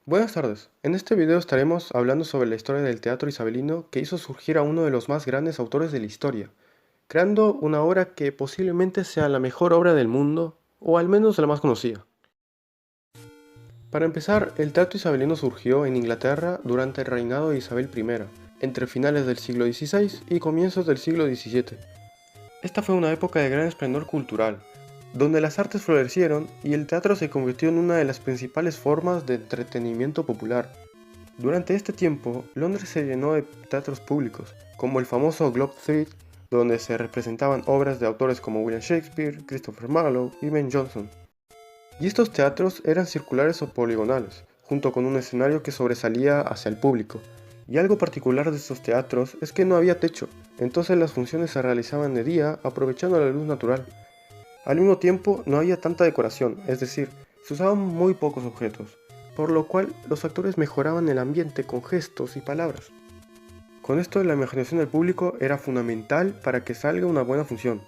Buenas tardes. En este video estaremos hablando sobre la historia del teatro isabelino que hizo surgir a uno de los más grandes autores de la historia, creando una obra que posiblemente sea la mejor obra del mundo, o al menos la más conocida. Para empezar, el teatro isabelino surgió en Inglaterra durante el reinado de Isabel I, entre finales del siglo XVI y comienzos del siglo XVII. Esta fue una época de gran esplendor cultural, donde las artes florecieron y el teatro se convirtió en una de las principales formas de entretenimiento popular. Durante este tiempo, Londres se llenó de teatros públicos, como el famoso Globe Theatre, donde se representaban obras de autores como William Shakespeare, Christopher Marlowe y Ben Jonson. Y estos teatros eran circulares o poligonales, junto con un escenario que sobresalía hacia el público. Y algo particular de estos teatros es que no había techo, entonces las funciones se realizaban de día aprovechando la luz natural. Al mismo tiempo, no había tanta decoración, es decir, se usaban muy pocos objetos, por lo cual los actores mejoraban el ambiente con gestos y palabras. Con esto, la imaginación del público era fundamental para que salga una buena función.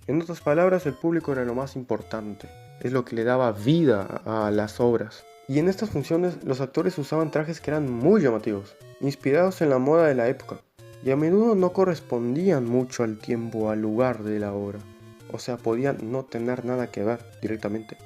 En otras palabras, el público era lo más importante, es lo que le daba vida a las obras. Y en estas funciones, los actores usaban trajes que eran muy llamativos, inspirados en la moda de la época, y a menudo no correspondían mucho al tiempo o al lugar de la obra. O sea, podían no tener nada que ver directamente.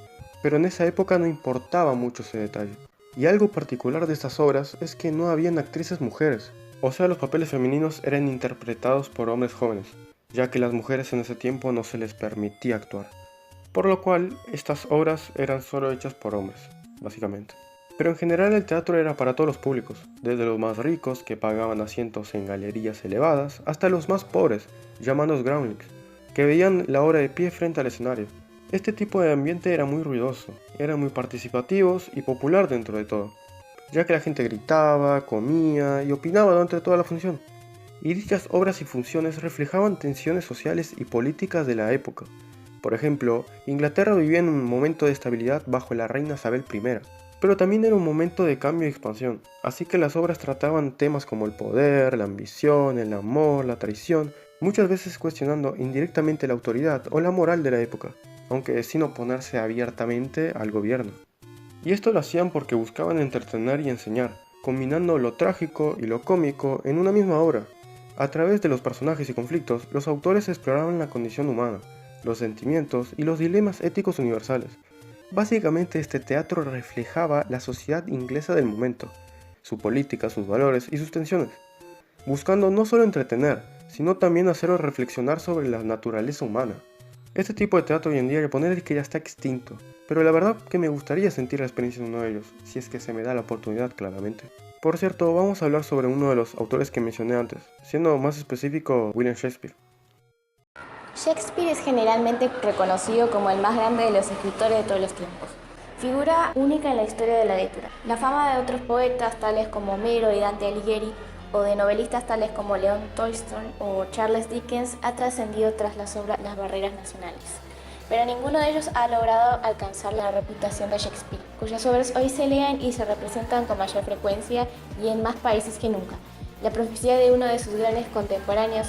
Pero en esa época no importaba mucho ese detalle. Y algo particular de estas obras es que no habían actrices mujeres. O sea, los papeles femeninos eran interpretados por hombres jóvenes, ya que las mujeres en ese tiempo no se les permitía actuar. Por lo cual, estas obras eran solo hechas por hombres, básicamente. Pero en general el teatro era para todos los públicos, desde los más ricos que pagaban asientos en galerías elevadas, hasta los más pobres, llamados groundlings, que veían la obra de pie frente al escenario. Este tipo de ambiente era muy ruidoso, eran muy participativos y popular dentro de todo, ya que la gente gritaba, comía y opinaba durante toda la función. Y dichas obras y funciones reflejaban tensiones sociales y políticas de la época. Por ejemplo, Inglaterra vivía en un momento de estabilidad bajo la reina Isabel I, pero también era un momento de cambio y expansión, así que las obras trataban temas como el poder, la ambición, el amor, la traición, muchas veces cuestionando indirectamente la autoridad o la moral de la época, aunque sin oponerse abiertamente al gobierno. Y esto lo hacían porque buscaban entretener y enseñar, combinando lo trágico y lo cómico en una misma obra. A través de los personajes y conflictos, los autores exploraban la condición humana, los sentimientos y los dilemas éticos universales. Básicamente este teatro reflejaba la sociedad inglesa del momento, su política, sus valores y sus tensiones, buscando no solo entretener, sino también hacerlos reflexionar sobre la naturaleza humana. Este tipo de teatro hoy en día, el poner es que ya está extinto, pero la verdad que me gustaría sentir la experiencia de uno de ellos, si es que se me da la oportunidad claramente. Por cierto, vamos a hablar sobre uno de los autores que mencioné antes, siendo más específico William Shakespeare. Shakespeare es generalmente reconocido como el más grande de los escritores de todos los tiempos. Figura única en la historia de la literatura. La fama de otros poetas tales como Homero y Dante Alighieri, o de novelistas tales como León Tolstoy o Charles Dickens, ha trascendido tras las barreras nacionales. Pero ninguno de ellos ha logrado alcanzar la reputación de Shakespeare, cuyas obras hoy se leen y se representan con mayor frecuencia y en más países que nunca. La profecía de uno de sus grandes contemporáneos,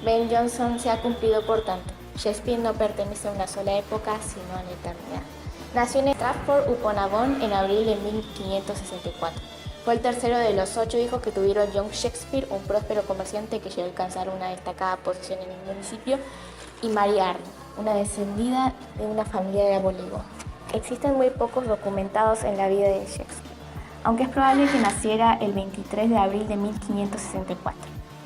Ben Jonson, se ha cumplido por tanto. Shakespeare no pertenece a una sola época, sino a la eternidad. Nació en Stratford-upon-Avon en abril de 1564. Fue el tercero de los 8 hijos que tuvieron John Shakespeare, un próspero comerciante que llegó a alcanzar una destacada posición en el municipio, y Mary Arne, una descendida de una familia de aboligo. Existen muy pocos documentados en la vida de Shakespeare, aunque es probable que naciera el 23 de abril de 1564.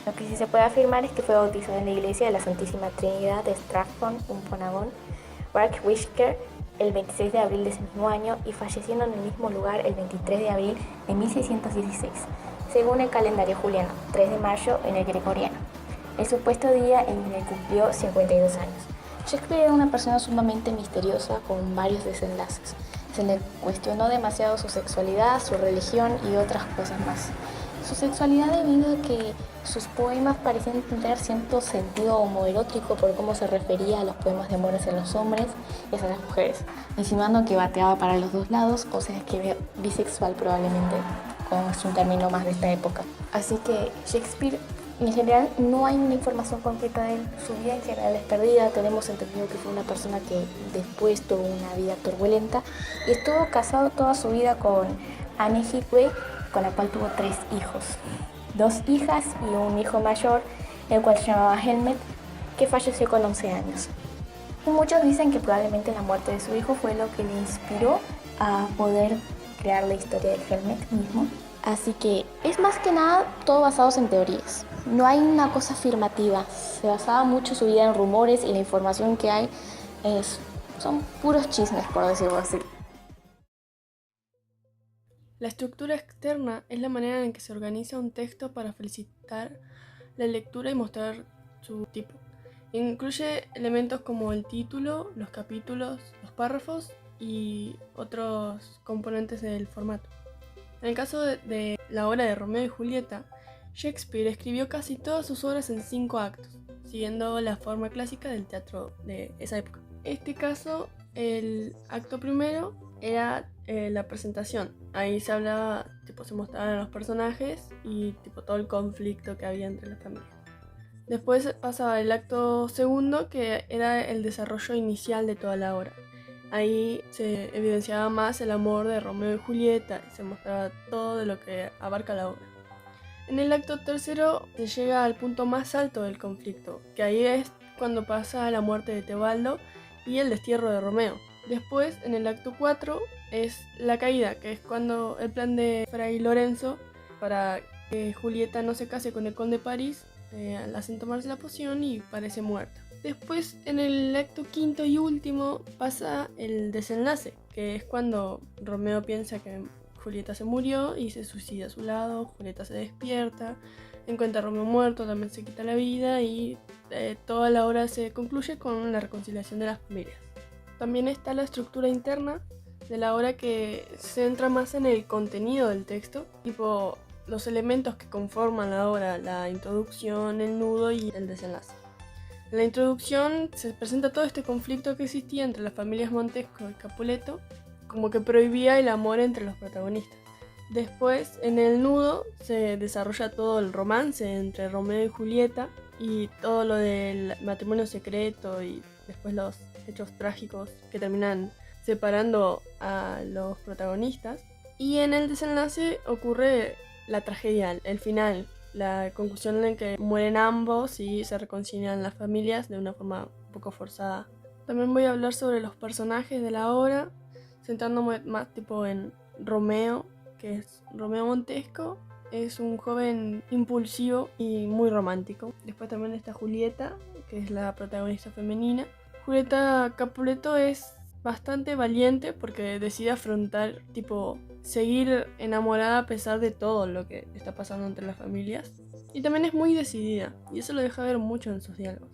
Lo que sí se puede afirmar es que fue bautizado en la iglesia de la Santísima Trinidad de Stratford-upon-Avon, Warwickshire, el 26 de abril de ese mismo año y falleciendo en el mismo lugar el 23 de abril de 1616, según el calendario juliano, 3 de mayo en el gregoriano, el supuesto día en el que cumplió 52 años. Shakespeare era una persona sumamente misteriosa con varios desenlaces. Se le cuestionó demasiado su sexualidad, su religión y otras cosas más. Su sexualidad debido a que sus poemas parecían tener cierto sentido homoerótico por cómo se refería a los poemas de amor hacia los hombres y hacia las mujeres, insinuando que bateaba para los dos lados, o sea que bisexual probablemente, como es un término más de esta época. Así que Shakespeare, en general, no hay una información concreta de él. Su vida en general es perdida. Tenemos entendido que fue una persona que después tuvo una vida turbulenta y estuvo casado toda su vida con Anne Hathaway, con la cual tuvo 3 hijos, 2 hijas y un hijo mayor, el cual se llamaba Helmet, que falleció con 11 años. Muchos dicen que probablemente la muerte de su hijo fue lo que le inspiró a poder crear la historia de Helmet mismo. Así que es más que nada todo basado en teorías. No hay una cosa afirmativa. Se basaba mucho su vida en rumores y la información que hay son puros chismes, por decirlo así. La estructura externa es la manera en que se organiza un texto para felicitar la lectura y mostrar su tipo. Incluye elementos como el título, los capítulos, los párrafos y otros componentes del formato. En el caso de la obra de Romeo y Julieta, Shakespeare escribió casi todas sus obras en 5 actos, siguiendo la forma clásica del teatro de esa época. En este caso, el acto primero era la presentación. Ahí se hablaba, se mostraban los personajes y todo el conflicto que había entre las familias. Después pasaba el acto segundo, que era el desarrollo inicial de toda la obra. Ahí se evidenciaba más el amor de Romeo y Julieta y se mostraba todo de lo que abarca la obra. En el acto tercero se llega al punto más alto del conflicto, que ahí es cuando pasa la muerte de Teobaldo y el destierro de Romeo. Después, en el acto 4, es la caída, que es cuando el plan de Fray Lorenzo para que Julieta no se case con el conde de París la hacen tomarse la poción y parece muerta. Después, en el acto quinto y último, pasa el desenlace, que es cuando Romeo piensa que Julieta se murió y se suicida a su lado. Julieta se despierta, encuentra a Romeo muerto, también se quita la vida y toda la obra se concluye con la reconciliación de las familias. También está la estructura interna de la obra, que se centra más en el contenido del texto, tipo los elementos que conforman la obra, la introducción, el nudo y el desenlace. En la introducción se presenta todo este conflicto que existía entre las familias Montesco y Capuleto, como que prohibía el amor entre los protagonistas. Después, en el nudo, se desarrolla todo el romance entre Romeo y Julieta y todo lo del matrimonio secreto y después los hechos trágicos que terminan separando a los protagonistas. Y en el desenlace ocurre la tragedia, el final, la conclusión en la que mueren ambos y se reconcilian las familias de una forma un poco forzada. También voy a hablar sobre los personajes de la obra, centrándome más en Romeo, que es Romeo Montesco. Es un joven impulsivo y muy romántico. Después también está Julieta, que es la protagonista femenina. Julieta Capuleto es bastante valiente porque decide afrontar, seguir enamorada a pesar de todo lo que está pasando entre las familias. Y también es muy decidida, y eso lo deja ver mucho en sus diálogos.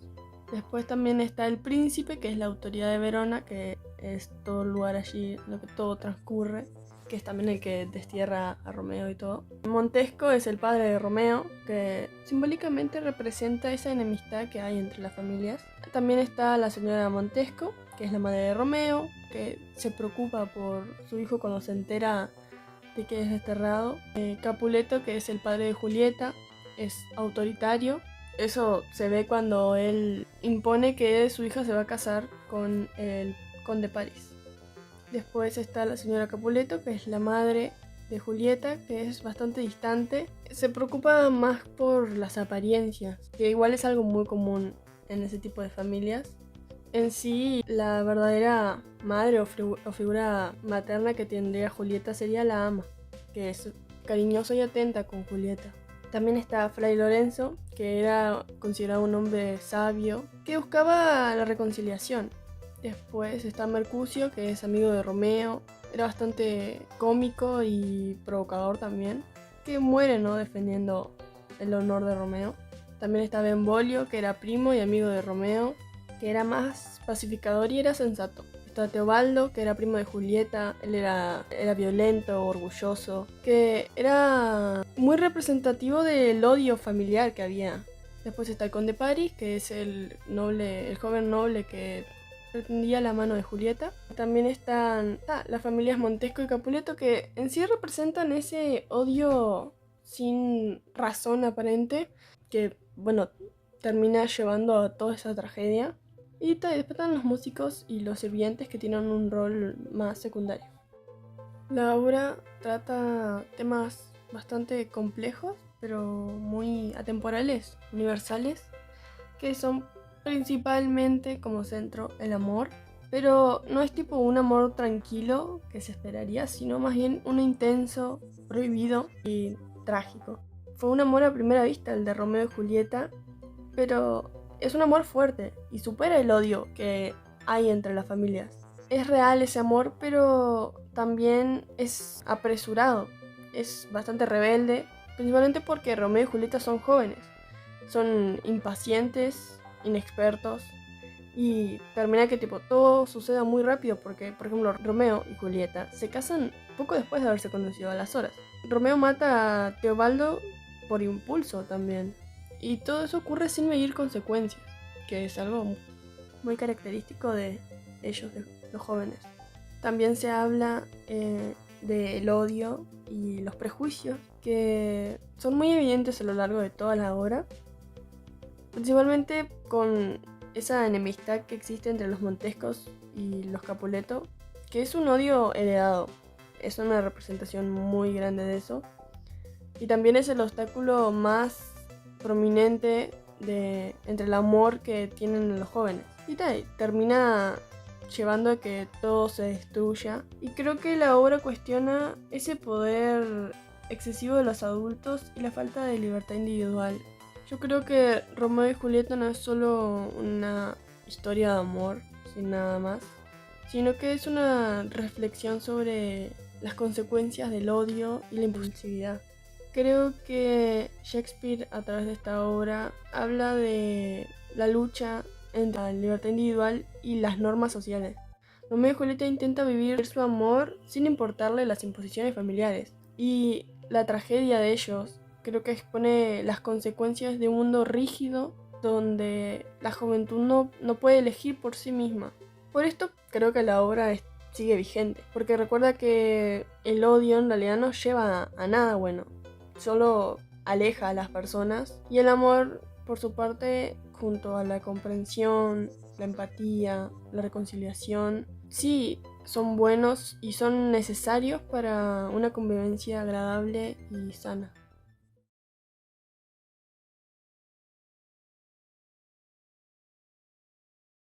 Después también está el príncipe, que es la autoridad de Verona, que es todo el lugar allí, lo que todo transcurre, que es también el que destierra a Romeo y todo. Montesco es el padre de Romeo, que simbólicamente representa esa enemistad que hay entre las familias. También está la señora Montesco, que es la madre de Romeo, que se preocupa por su hijo cuando se entera de que es desterrado. Capuleto, que es el padre de Julieta, es autoritario. Eso se ve cuando él impone que su hija se va a casar con el conde de París. Después está la señora Capuleto, que es la madre de Julieta, que es bastante distante. Se preocupa más por las apariencias, que igual es algo muy común en ese tipo de familias. En sí, la verdadera madre o figura materna que tendría Julieta sería la ama, que es cariñosa y atenta con Julieta. También está Fray Lorenzo, que era considerado un hombre sabio, que buscaba la reconciliación. Después está Mercucio, que es amigo de Romeo, era bastante cómico y provocador también, que muere, defendiendo el honor de Romeo. También está Benvolio, que era primo y amigo de Romeo, que era más pacificador y era sensato. Está Teobaldo, que era primo de Julieta, él era violento, orgulloso, que era muy representativo del odio familiar que había. Después está el conde París, que es el joven noble que pretendía la mano de Julieta. También están las familias Montesco y Capuleto, que en sí representan ese odio sin razón aparente, que termina llevando a toda esa tragedia. Y después están los músicos y los sirvientes, que tienen un rol más secundario. La obra trata temas bastante complejos, pero muy atemporales, universales, que son principalmente como centro el amor, pero no es tipo un amor tranquilo que se esperaría, sino más bien un intenso, prohibido y trágico. Fue un amor a primera vista el de Romeo y Julieta, pero es un amor fuerte y supera el odio que hay entre las familias. Es real ese amor, pero también es apresurado, es bastante rebelde, principalmente porque Romeo y Julieta son jóvenes, son impacientes, inexpertos, y termina que tipo todo suceda muy rápido porque, por ejemplo, Romeo y Julieta se casan poco después de haberse conocido a las horas. Romeo mata a Teobaldo por impulso también. Y todo eso ocurre sin medir consecuencias, que es algo muy característico de ellos, de los jóvenes. También se habla del odio y los prejuicios que son muy evidentes a lo largo de toda la obra, principalmente con esa enemistad que existe entre los Montescos y los Capuleto, que es un odio heredado, es una representación muy grande de eso, y también es el obstáculo más prominente entre el amor que tienen los jóvenes. Y termina llevando a que todo se destruya. Y creo que la obra cuestiona ese poder excesivo de los adultos y la falta de libertad individual. Yo creo que Romeo y Julieta no es solo una historia de amor, sin nada más, sino que es una reflexión sobre las consecuencias del odio y la impulsividad. Creo que Shakespeare, a través de esta obra, habla de la lucha entre la libertad individual y las normas sociales. Romeo y Julieta intenta vivir su amor sin importarle las imposiciones familiares. Y la tragedia de ellos creo que expone las consecuencias de un mundo rígido donde la juventud no puede elegir por sí misma. Por esto creo que la obra sigue vigente, porque recuerda que el odio en realidad no lleva a nada bueno, solo aleja a las personas, y el amor, por su parte, junto a la comprensión, la empatía, la reconciliación, sí son buenos y son necesarios para una convivencia agradable y sana.